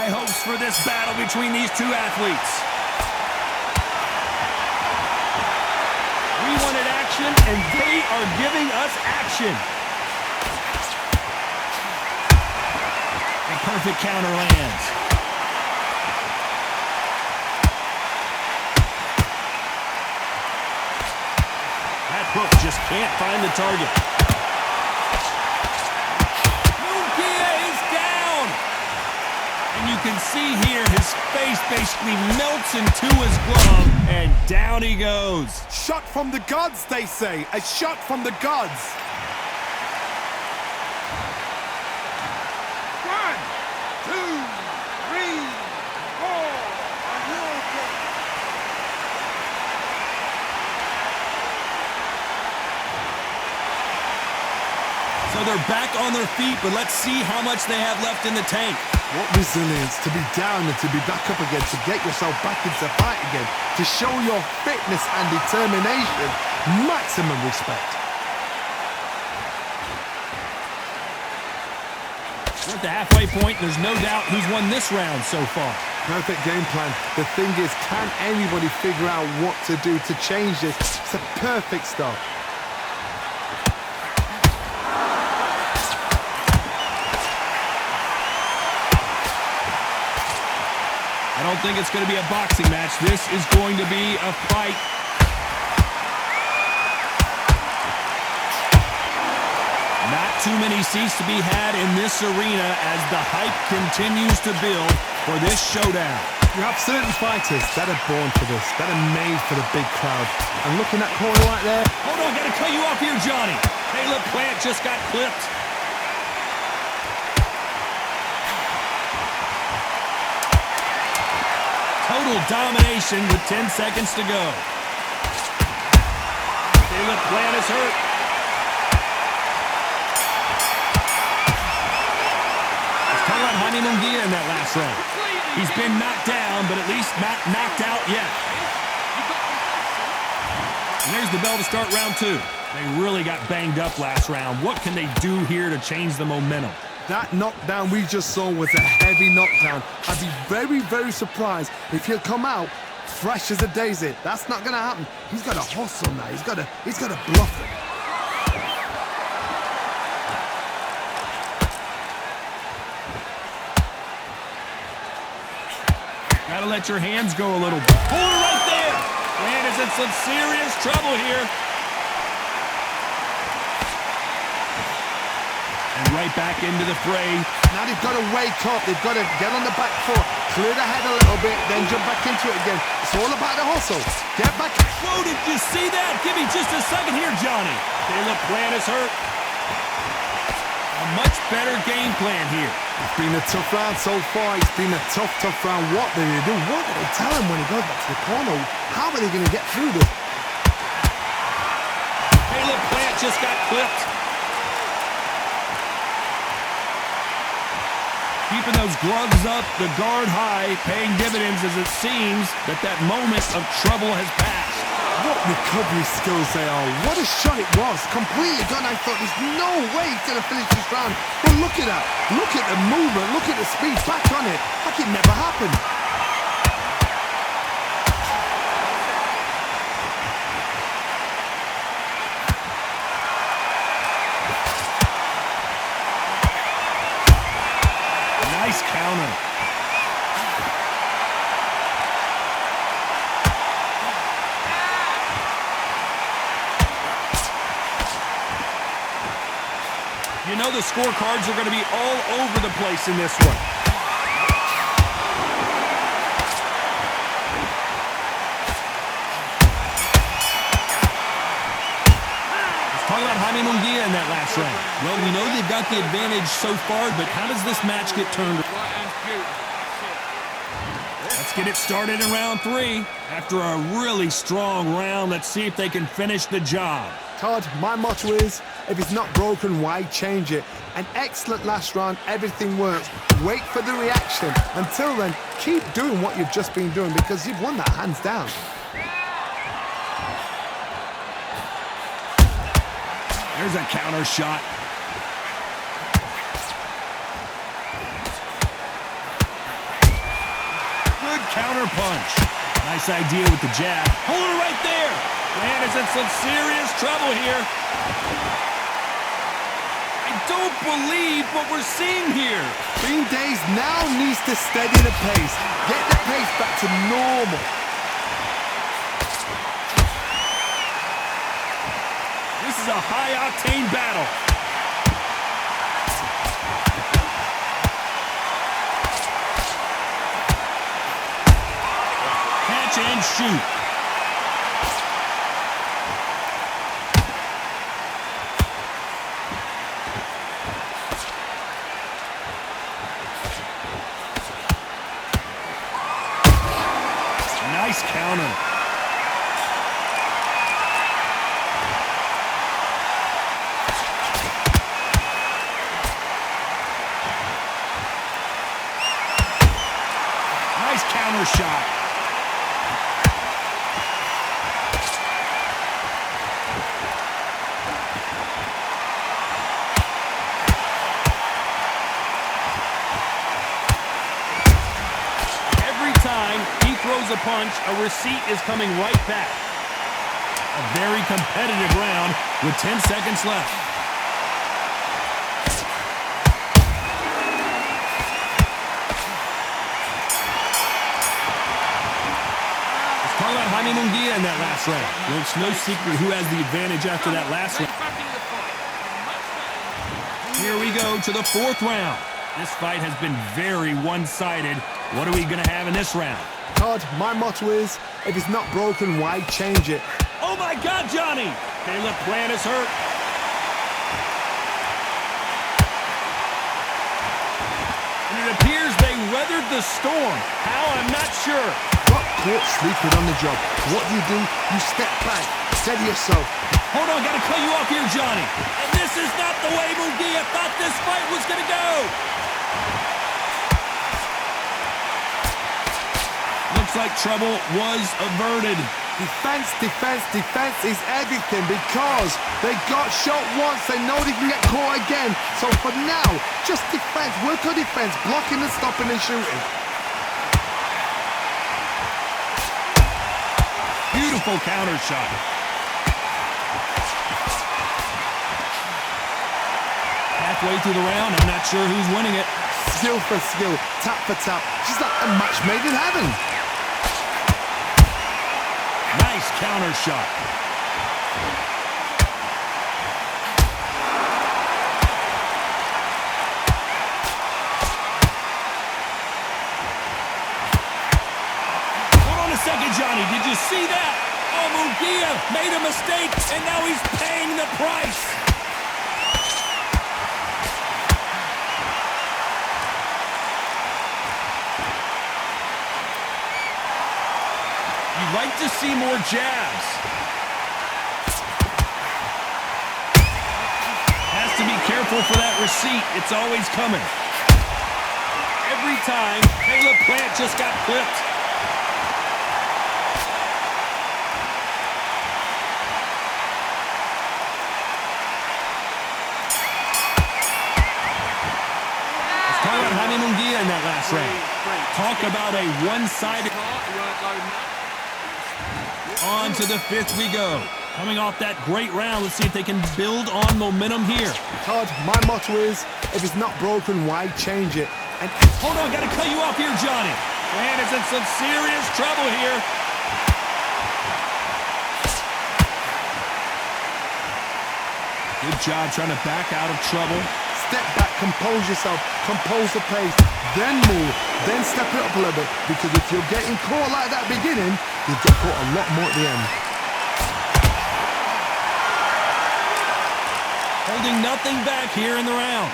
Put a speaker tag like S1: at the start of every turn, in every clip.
S1: High hopes for this battle between these two athletes. We wanted action, and they are giving us action. A perfect counter lands. That hook just can't find the target. Munguía is down. And you can see here his face basically melts into his glove, and down he goes.
S2: Shot from the gods, they say. A shot from the gods.
S3: 1, 2, 3, 4. Are you okay?
S1: So they're back on their feet, but let's see how much they have left in the tank.
S2: What resilience to be down and to be back up again, to get yourself back into fight again, to show your fitness and determination. Maximum respect.
S1: We're at the halfway point. There's no doubt who's won this round so far.
S2: Perfect game plan. The thing is, can anybody figure out what to do to change this? It's a perfect start.
S1: I don't think it's going to be a boxing match. This is going to be a fight. Not too many seats to be had in this arena as the hype continues to build for this showdown.
S2: You have certain fighters that are born for this, that are made for the big crowd. And look in that corner right there.
S1: Hold on, got to cut you off here, Johnny. Hey, look, Plant just got clipped. Total domination with 10 seconds to go. Caleb Plant is hurt. Let's talk about Jaime Munguía in that last round. He's been knocked down, but at least not knocked out yet. And there's the bell to start round 2. They really got banged up last round. What can they do here to change the momentum?
S2: That knockdown we just saw was a heavy knockdown. I'd be very, very surprised if he'll come out fresh as a daisy. That's not going to happen. He's got to hustle now. He's got to bluff it.
S1: Gotta let your hands go a little bit. Pull it right there. Man is in some serious trouble here. And right back into the fray.
S2: Now they've got to wake up. They've got to get on the back foot, clear the head a little bit, then jump back into it again. It's all about the hustle. Get back.
S1: Whoa, did you see that? Give me just a second here, Johnny. Caleb Plant is hurt. A much better game plan here.
S2: It's been a tough round so far. It's been a tough round. What do they do? What do they tell him when he goes back to the corner? How are they going to get through this?
S1: Caleb Plant just got clipped. Keeping those gloves up, the guard high, paying dividends as it seems that moment of trouble has passed.
S2: What recovery skills they are. What a shot it was. Completely gone. I thought there's no way he's going to finish this round. But look at that. Look at the movement. Look at the speed. Back on it. Like it never happened.
S1: Nice counter. You know the scorecards are going to be all over the place in this one. Let's talk about Jaime Munguía in that last round. Well, we know they've got the advantage so far, but how does this match get turned around? Let's get it started in round 3. After a really strong round, let's see if they can finish the job.
S2: Todd, my motto is, if it's not broken, why change it? An excellent last round, everything works. Wait for the reaction. Until then, keep doing what you've just been doing because you've won that hands down.
S1: There's a counter shot. counter punch. Nice idea with the jab. Hold it right there. Man is in some serious trouble here. I don't believe what we're seeing here.
S2: Fiend Days now needs to steady the pace. Get the pace back to normal.
S1: This is a high-octane battle. Catch and shoot. Nice counter. Nice counter shot. Every time he throws a punch, a receipt is coming right back. A very competitive round with 10 seconds left. Let's talk about Jaime Munguía in that last round. Well, it's no secret who has the advantage after that last round. Here we go to the fourth round. This fight has been very one-sided. What are we going to have in this round?
S2: Todd, my motto is, if it's not broken, why change it?
S1: Oh my God, Johnny! Caleb Plant is hurt. And it appears they weathered the storm. How, I'm not sure.
S2: Got caught sleeping on the job. What do? You step back, steady yourself.
S1: Hold on, gotta cut you off here, Johnny. And this is not the way Munguía thought this fight was gonna go. Looks like trouble was averted.
S2: Defense, defense, defense is everything because they got shot once, they know they can get caught again. So for now, just defense, work on defense, blocking and stopping and shooting.
S1: Beautiful counter shot. Halfway through the round, I'm not sure who's winning it.
S2: Skill for skill, tap for tap, just like a match made in heaven.
S1: Nice counter shot. Hold on a second, Johnny. Did you see that? Oh, Munguía made a mistake, and now he's paying the price. You'd like to see more jabs. Has to be careful for that receipt. It's always coming. Every time, Caleb Plant just got clipped. Let's talk about Jaime Munguía in that last round. Talk about a one-sided... On to the fifth we go. Coming off that great round, let's see if they can build on momentum here.
S2: Todd, my motto is, if it's not broken, why change it? And
S1: hold on, gotta cut you off here, Johnny. Man is in some serious trouble here. Good job trying to back out of trouble.
S2: Step back, compose yourself, compose the pace, then move, then step it up a little bit. Because if you're getting caught like that beginning, you'll get caught a lot more at the end.
S1: Holding nothing back here in the round.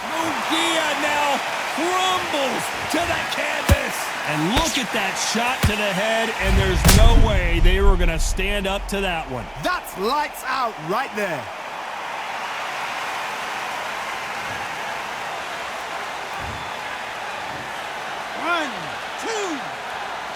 S1: Munguía now crumbles to the canvas. And look at that shot to the head, and there's no way they were going to stand up to that one.
S2: That's lights out right there.
S3: One, two,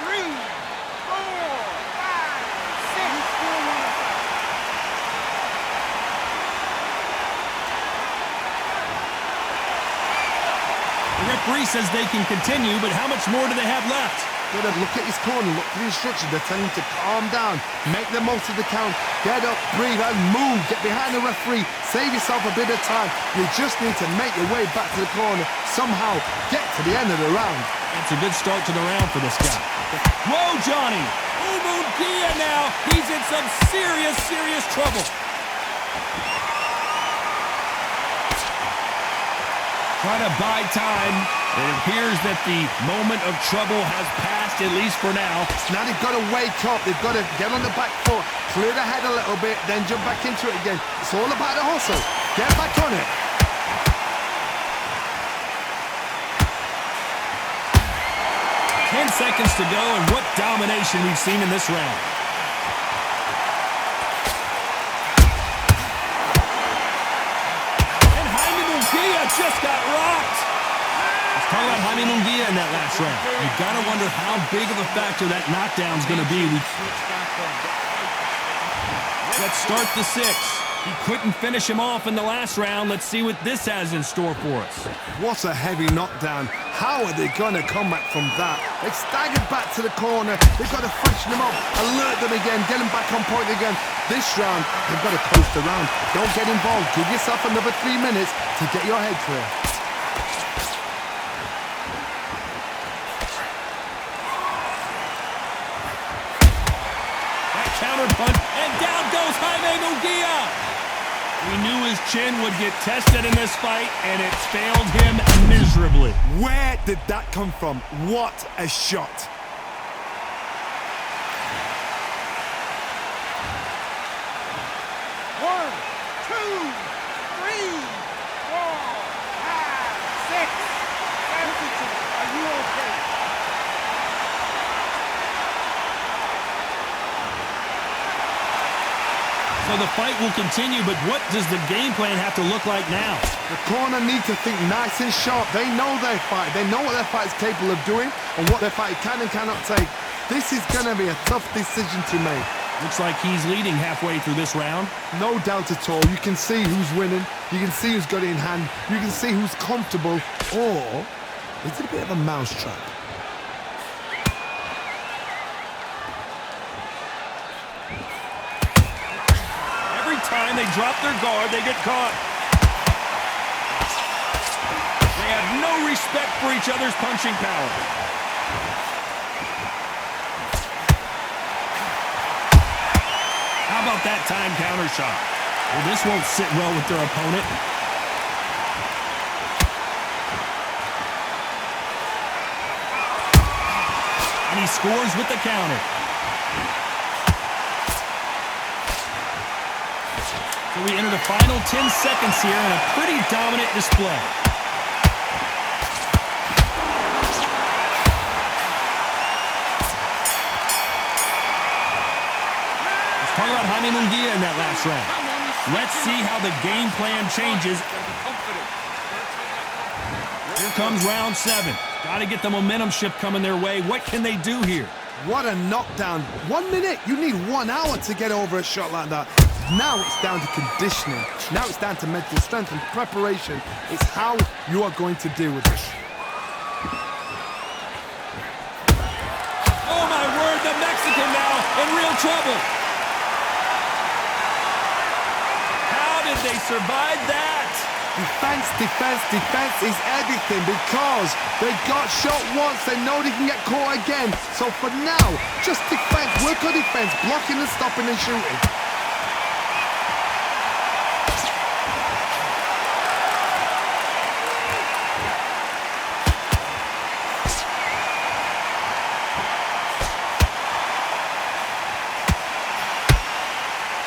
S3: three, four, five, six.
S1: referee says they can continue, but how much more do they have left?
S2: Gotta look at his corner, look at the instructions. They're telling him to calm down, make the most of the count, get up, breathe, and move. Get behind the referee, save yourself a bit of time. You just need to make your way back to the corner, somehow get to the end of the round.
S1: It's a good start to the round for this guy. Whoa, Johnny! Munguía now, he's in some serious, serious trouble. Trying to buy time. It appears that the moment of trouble has passed, at least for now.
S2: Now they've got to wake up. They've got to get on the back foot, clear the head a little bit, then jump back into it again. It's all about the hustle. Get back on it.
S1: Seconds to go, and what domination we've seen in this round. And Jaime Munguía just got rocked. Let's talk about Jaime Munguía in that last round. You've got to wonder how big of a factor that knockdown is going to be. Let's start the sixth. He couldn't finish him off in the last round. Let's see what this has in store for us.
S2: What a heavy knockdown. How are they going to come back from that? They've staggered back to the corner. They've got to freshen them up, alert them again, get them back on point again. This round, they've got to coast around. Don't get involved. Give yourself another 3 minutes to get your head clear.
S1: That counter punch, and down goes Jaime Munguía. We knew his chin would get tested in this fight, and it failed him miserably.
S2: Where did that come from? What a shot.
S3: One, two, three, four, five, six, 7. Are you okay?
S1: So the fight will continue, but what does the game plan have to look like now?
S2: The corner need to think nice and sharp. They know their fight. They know what their fight is capable of doing and what their fight can and cannot take. This is going to be a tough decision to make.
S1: Looks like he's leading halfway through this round.
S2: No doubt at all. You can see who's winning. You can see who's got it in hand. You can see who's comfortable. Or is it a bit of a mousetrap?
S1: Time they drop their guard, they get caught. They have no respect for each other's punching power. How about that time counter shot? Well, this won't sit well with their opponent. And he scores with the counter. So we enter the final 10 seconds here in a pretty dominant display. Let's talk about Jaime Munguía in that last round. Let's see how the game plan changes. Here comes round 7. Got to get the momentum shift coming their way. What can they do here?
S2: What a knockdown. 1 minute. You need 1 hour to get over a shot like that. Now it's down to conditioning. Now it's down to mental strength and preparation. It's how you are going to deal with this.
S1: Oh my word, the Mexican now in real trouble. How did they survive that?
S2: Defense, defense, defense is everything because they got shot once. They know they can get caught again. So for now, just defense, work on defense, blocking and stopping and shooting.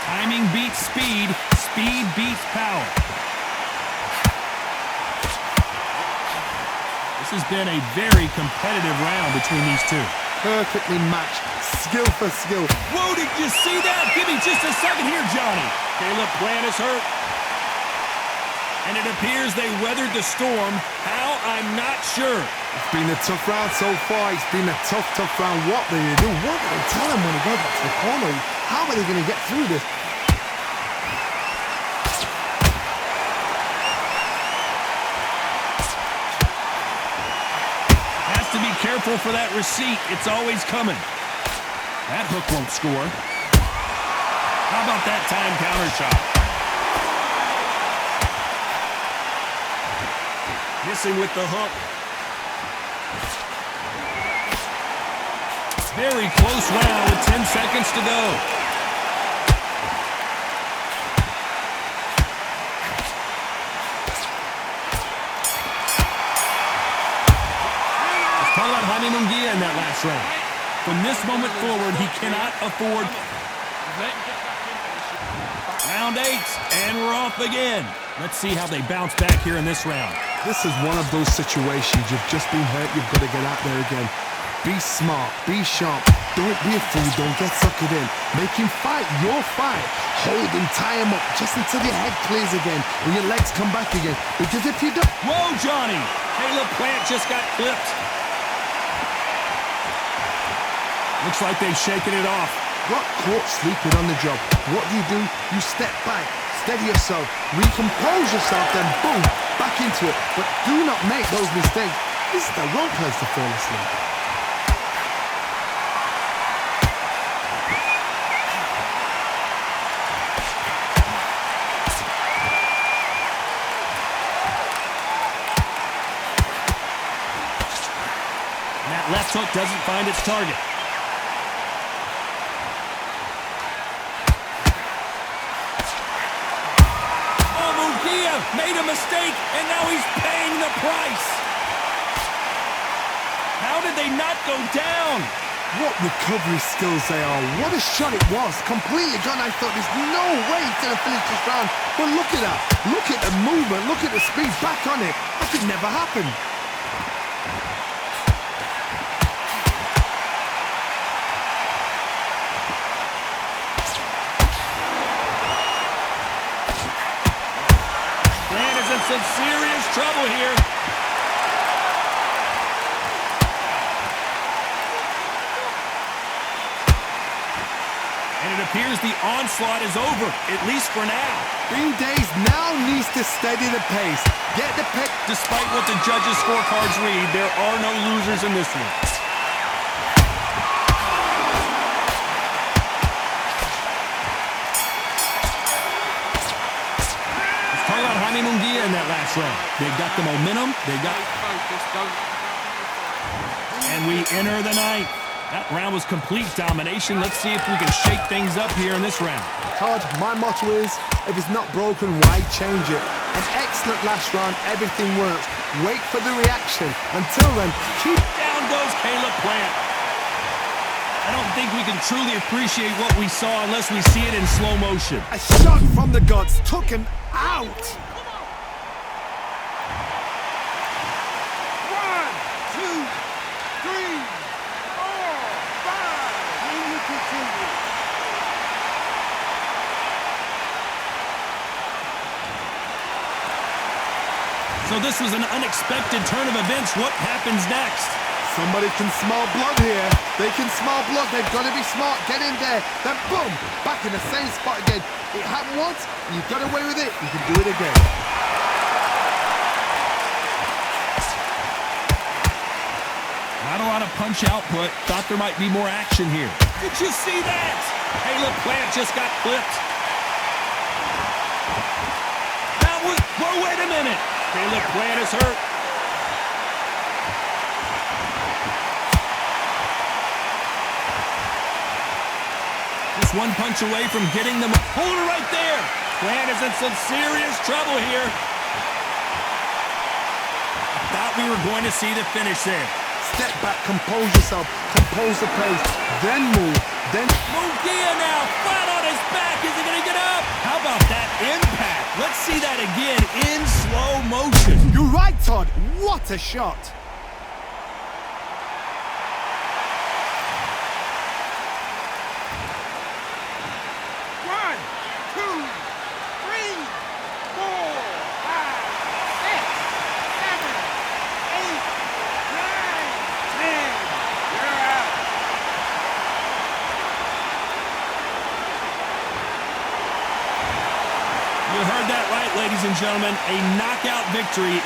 S1: Timing beats speed, speed beats power. This has been a very competitive round between these two.
S2: Perfectly matched, skill for skill.
S1: Whoa, did you see that? Give me just a second here, Johnny. Caleb Plant is hurt. And it appears they weathered the storm. How? I'm not sure.
S2: It's been a tough round so far. It's been a tough, tough round. What do they do? What do they tell them when they go back to the corner? How are they going to get through this?
S1: careful for that receipt. It's always coming. That hook won't score. How about that time counter shot? Missing with the hook. Very close round with 10 seconds to go. Let's talk about Jaime Munguía in that last round. From this moment forward, he cannot afford. Round 8, and we're off again. Let's see how they bounce back here in this round.
S2: This is one of those situations. You've just been hurt. You've got to get out there again. Be smart. Be sharp. Don't be a fool. Don't get suckered in. Make him fight your fight. Hold him, tie him up just until your head clears again and your legs come back again. Because if you don't...
S1: Whoa, Johnny! Caleb Plant just got clipped. Looks like they've shaken it off.
S2: Got caught sleeping on the job. What do? You step back, steady yourself, recompose yourself, then boom, back into it. But do not make those mistakes. This is the wrong place to fall asleep.
S1: And that left hook doesn't find its target. Made a mistake, and now he's paying the price. How did they not go down?
S2: What recovery skills they are. What a shot it was. Completely gone. I thought there's no way he's going to finish this round. But look at that. Look at the movement. Look at the speed. Back on it. That could never happen.
S1: Some serious trouble here. And it appears the onslaught is over, at least for now.
S2: Green Days now needs to steady the pace. Get the pick.
S1: Despite what the judges' scorecards read, there are no losers in this one. Jaime Munguía in that last round. They got the momentum. They got... And we enter the 9th. That round was complete domination. Let's see if we can shake things up here in this round.
S2: Todd, my motto is, if it's not broken, why change it? An excellent last round. Everything works. Wait for the reaction. Until then, keep...
S1: Down goes Caleb Plant. I don't think we can truly appreciate what we saw unless we see it in slow motion.
S2: A shot from the guts took him out.
S1: So this was an unexpected turn of events. What happens next?
S2: Somebody can smell blood here. They can smell blood. They've got to be smart. Get in there. Then boom, back in the same spot again. It happened once. You got away with it. You can do it again.
S1: Not a lot of punch output. Thought there might be more action here. Did you see that? Caleb Plant just got clipped. That was... Whoa, wait a minute. Caleb Plant is hurt. Just one punch away from getting them. Hold it right there. Plant is in some serious trouble here. I thought we were going to see the finish there.
S2: Step back, compose yourself, compose the pace, then move, then...
S1: Munguía now, flat on his back. Is he going to get up? How about that impact? Let's see that again in slow motion.
S2: You're right, Todd. What a shot.
S1: You heard that right, ladies and gentlemen. A knockout victory.